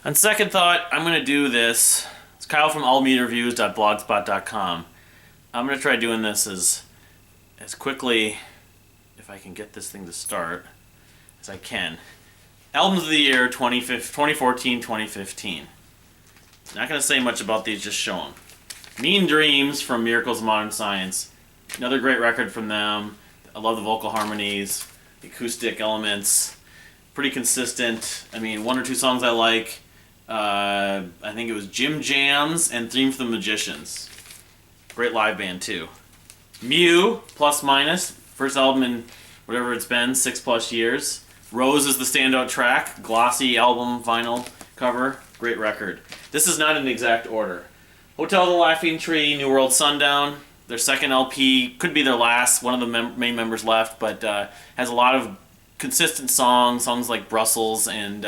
On second thought, I'm going to do this. It's Kyle from allmeterviews.blogspot.com. I'm going to try doing this as quickly, if I can get this thing to start, as I can. Albums of the year 2014-2015. Not going to say much about these, just show them. Mean Dreams from Miracles of Modern Science. Another great record from them. I love the vocal harmonies, the acoustic elements. Pretty consistent. I mean, one or two songs I like. I think it was Jim Jams and Theme for the Magicians. Great live band too. Mew, Plus Minus, first album in whatever it's been, 6+ years. Rose is the standout track, glossy album vinyl cover, great record. This is not in exact order. Hotel the Laughing Tree, New World Sundown, their second LP, could be their last, one of the main members left, but has a lot of consistent songs like Brussels and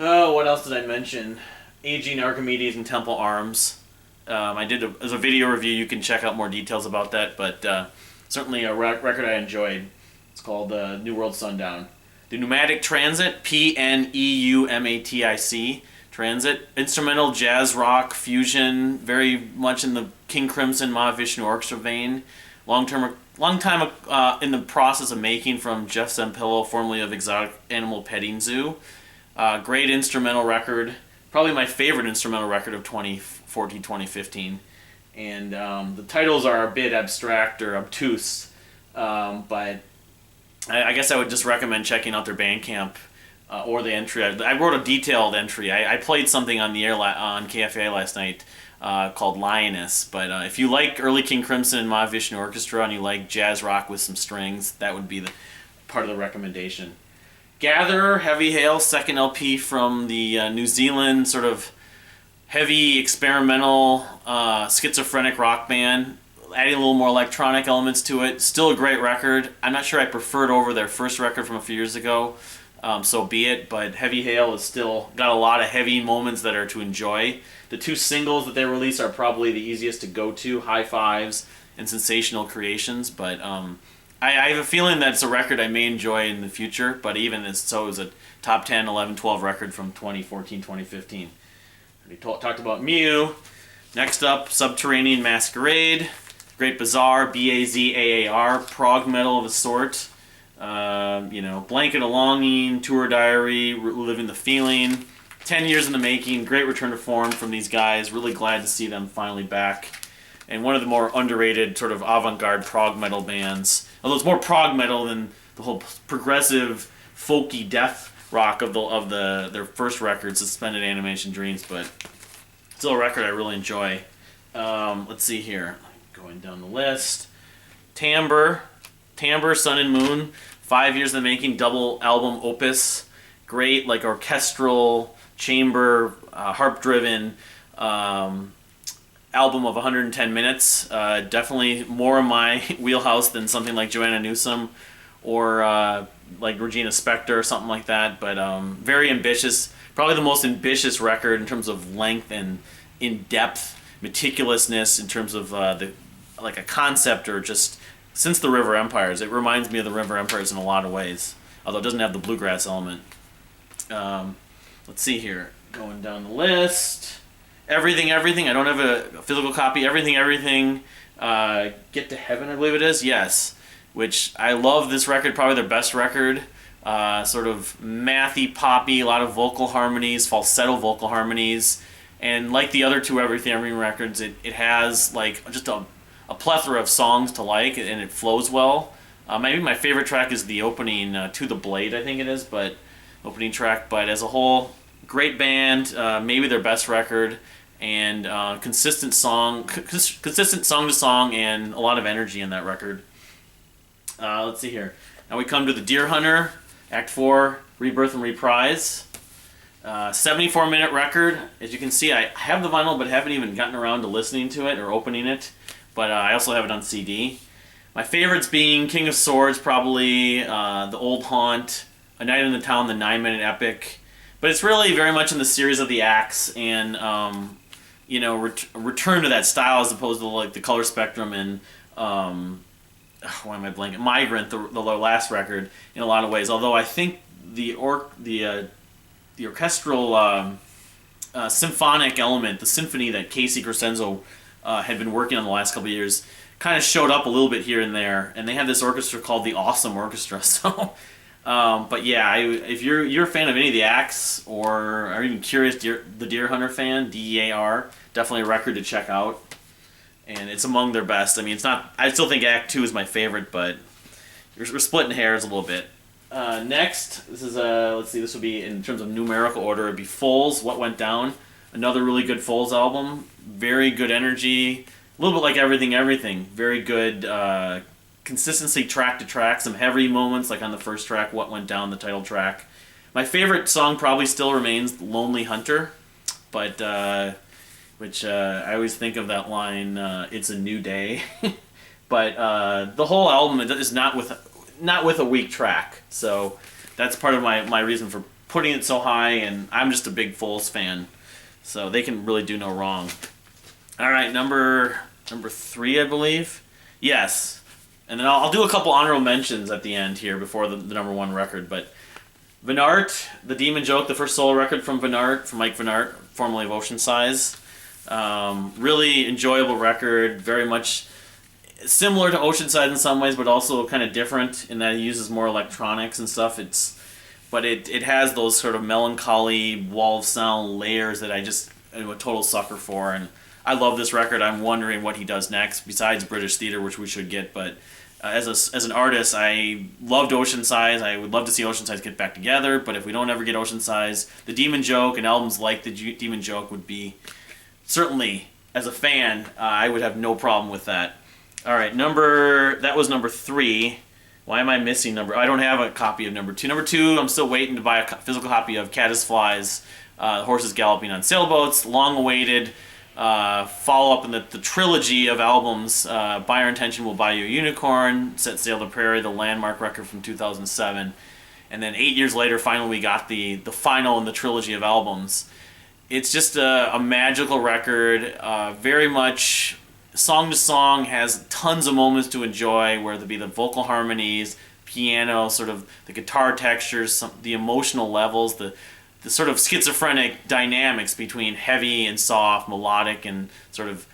what else did I mention? Aging Archimedes and Temple Arms. I did as a video review. You can check out more details about that, but certainly a record I enjoyed. It's called New World Sundown. The Pneumatic Transit, Pneumatic Transit, instrumental jazz rock fusion, very much in the King Crimson Mahavishnu Orchestra vein. Long time in the process of making from Jeff Zampillo, formerly of Exotic Animal Petting Zoo. Great instrumental record, probably my favorite instrumental record of 2014-2015. And the titles are a bit abstract or obtuse, but I guess I would just recommend checking out their Bandcamp or the entry. I wrote a detailed entry. I played something on the air on KFA last night called Lioness, but if you like early King Crimson and Mahavishnu Orchestra and you like jazz rock with some strings, that would be the part of the recommendation. Gatherer, Heavy Hail, second LP from the New Zealand sort of heavy experimental schizophrenic rock band, adding a little more electronic elements to it. Still a great record. I'm not sure I prefer it over their first record from a few years ago, so be it, but Heavy Hail has still got a lot of heavy moments that are to enjoy. The two singles that they release are probably the easiest to go to, High Fives and Sensational Creations, but I have a feeling that it's a record I may enjoy in the future, but even as so is a top 10, 11, 12 record from 2014-2015. We talked about Mew. Next up, Subterranean Masquerade, Great Bazaar, Bazaar, prog metal of a sort. Blanket of Longing, Tour Diary, Living the Feeling. 10 years in the making, great return to form from these guys. Really glad to see them finally back. And one of the more underrated sort of avant-garde prog metal bands. Although it's more prog metal than the whole progressive, folky death rock of their first record, Suspended Animation Dreams, but still a record I really enjoy. Let's see here. Going down the list. Timbre, Sun and Moon, 5 years in the making, double album opus. Great, like orchestral, chamber, harp-driven album of 110 minutes. Definitely more in my wheelhouse than something like Joanna Newsom or like Regina Spektor or something like that. But very ambitious. Probably the most ambitious record in terms of length and in-depth meticulousness in terms of a concept or just since the River Empires. It reminds me of the River Empires in a lot of ways, although it doesn't have the bluegrass element. Let's see here. Going down the list. Everything. I don't have a physical copy. Everything. Get to Heaven, I believe it is. Yes. Which I love this record. Probably their best record. Sort of mathy, poppy, a lot of vocal harmonies, falsetto vocal harmonies. And like the other two Everything records, it has like just a plethora of songs to like, and it flows well. Maybe my favorite track is the opening, To the Blade, I think it is, but opening track. But as a whole, great band, maybe their best record, and consistent song to song, and a lot of energy in that record. Let's see here. Now we come to the Deer Hunter, Act 4, Rebirth and Reprise. 74-minute record. As you can see, I have the vinyl, but haven't even gotten around to listening to it or opening it. But I also have it on CD. My favorites being King of Swords, probably The Old Haunt, A Night in the Town, the 9-minute epic. But it's really very much in the series of the acts and return to that style as opposed to like the Color Spectrum and why am I blanking? Migrant, the last record, in a lot of ways. Although I think the the orchestral symphonic element, the symphony that Casey Crescenzo had been working on the last couple of years, kind of showed up a little bit here and there. And they have this orchestra called the Awesome Orchestra. So, but yeah, if you're a fan of any of the acts, or are even curious, the Deer Hunter fan, DEAR, definitely a record to check out. And it's among their best. I mean, it's not. I still think Act 2 is my favorite, but we're splitting hairs a little bit. Next, this is let's see. This would be in terms of numerical order. It'd be Foals, What Went Down. Another really good Foals album. Very good energy. A little bit like Everything. Very good consistency track to track. Some heavy moments, like on the first track, What Went Down, the title track. My favorite song probably still remains Lonely Hunter, but which I always think of that line, "It's a new day." But the whole album is not with a weak track, so that's part of my reason for putting it so high. And I'm just a big Foals fan, so they can really do no wrong. All right, number 3, I believe. Yes, and then I'll do a couple honorable mentions at the end here before the number 1 record. But Van Art, The Demon Joke, the first solo record from Mike Van Art, formerly of Ocean Size. Really enjoyable record, very much similar to Ocean Size in some ways, but also kind of different in that it uses more electronics and stuff. But it has those sort of melancholy wall of sound layers that I'm a total sucker for, and I love this record. I'm wondering what he does next, besides British Theatre, which we should get. But as an artist, I loved Ocean Size. I would love to see Ocean Size get back together, but if we don't ever get Ocean Size, The Demon Joke and albums like The Demon Joke would be, certainly, as a fan, I would have no problem with that. All right, that was number 3. Why am I missing I don't have a copy of number 2. Number 2, I'm still waiting to buy a physical copy of Caddis Flies, Horses Galloping on Sailboats, long-awaited follow-up in the trilogy of albums. By Our Intention Will Buy You a Unicorn, Set Sail the Prairie, the landmark record from 2007. And then 8 years later, finally we got the final in the trilogy of albums. It's just a magical record, very much song to song, has tons of moments to enjoy, whether it be the vocal harmonies, piano, sort of the guitar textures, the emotional levels, the sort of schizophrenic dynamics between heavy and soft, melodic and sort of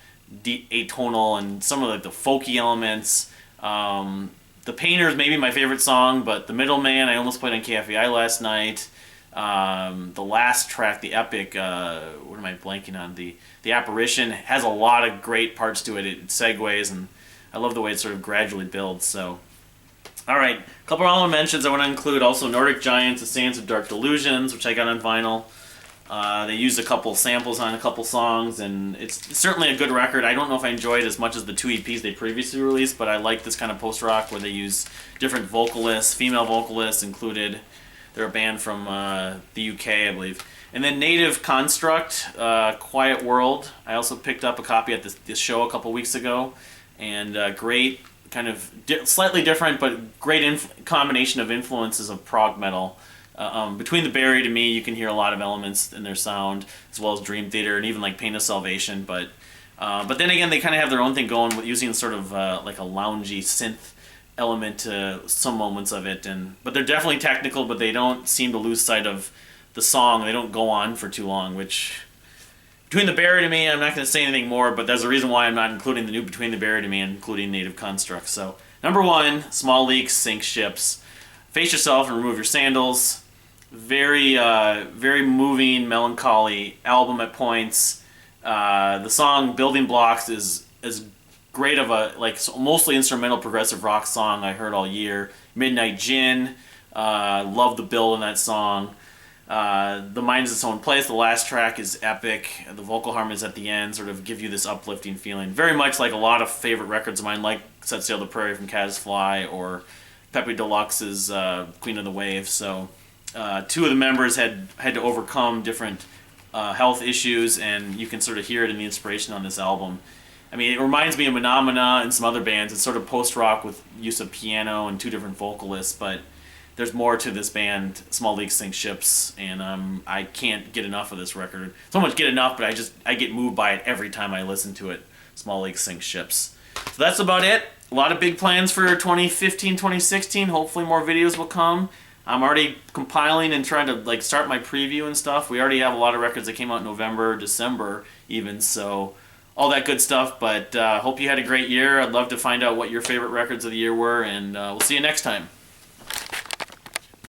atonal, and some of the folky elements. The Painter is maybe my favorite song, but The Middleman I almost played on KFEI last night. The last track, the epic, what am I blanking on? The Apparition has a lot of great parts to it. It segues, and I love the way it sort of gradually builds. So, all right, a couple of honorable mentions I want to include. Also, Nordic Giants, The Sands of Dark Delusions, which I got on vinyl. They used a couple samples on a couple songs, and it's certainly a good record. I don't know if I enjoyed it as much as the 2 EPs they previously released, but I like this kind of post-rock where they use different vocalists, female vocalists included. They're a band from the UK, I believe. And then Native Construct, Quiet World. I also picked up a copy at this show a couple weeks ago. And great, kind of slightly different, but great combination of influences of prog metal. Between the Buried and Me, you can hear a lot of elements in their sound, as well as Dream Theater and even like Pain of Salvation. But then again, they kind of have their own thing going with using sort of like a loungy synth element to some moments of it, but they're definitely technical, but they don't seem to lose sight of the song. They don't go on for too long, which Between the Buried and Me, I'm not going to say anything more, but there's a reason why I'm not including the new Between the Buried and Me and including Native Construct. So number 1, Small Leaks Sink Ships. Face yourself and remove your sandals. Very very moving, melancholy album at points. The song Building Blocks is great of a mostly instrumental progressive rock song I heard all year. Midnight Gin, love the build in that song. The Mind is Its Own Place, the last track is epic. The vocal harmonies at the end sort of give you this uplifting feeling. Very much like a lot of favorite records of mine, like Set Sail the Prairie from Caddis Fly or Pepe Deluxe's Queen of the Wave. So 2 of the members had to overcome different health issues, and you can sort of hear it in the inspiration on this album. I mean, it reminds me of Phenomena and some other bands. It's sort of post-rock with use of piano and 2 different vocalists, but there's more to this band, Small Leaks Sink Ships, and I can't get enough of this record. So much get enough, but I get moved by it every time I listen to it. Small Leaks Sink Ships. So that's about it. A lot of big plans for 2015, 2016. Hopefully more videos will come. I'm already compiling and trying to like start my preview and stuff. We already have a lot of records that came out in November, December even, so all that good stuff. But hope you had a great year. I'd love to find out what your favorite records of the year were, and we'll see you next time.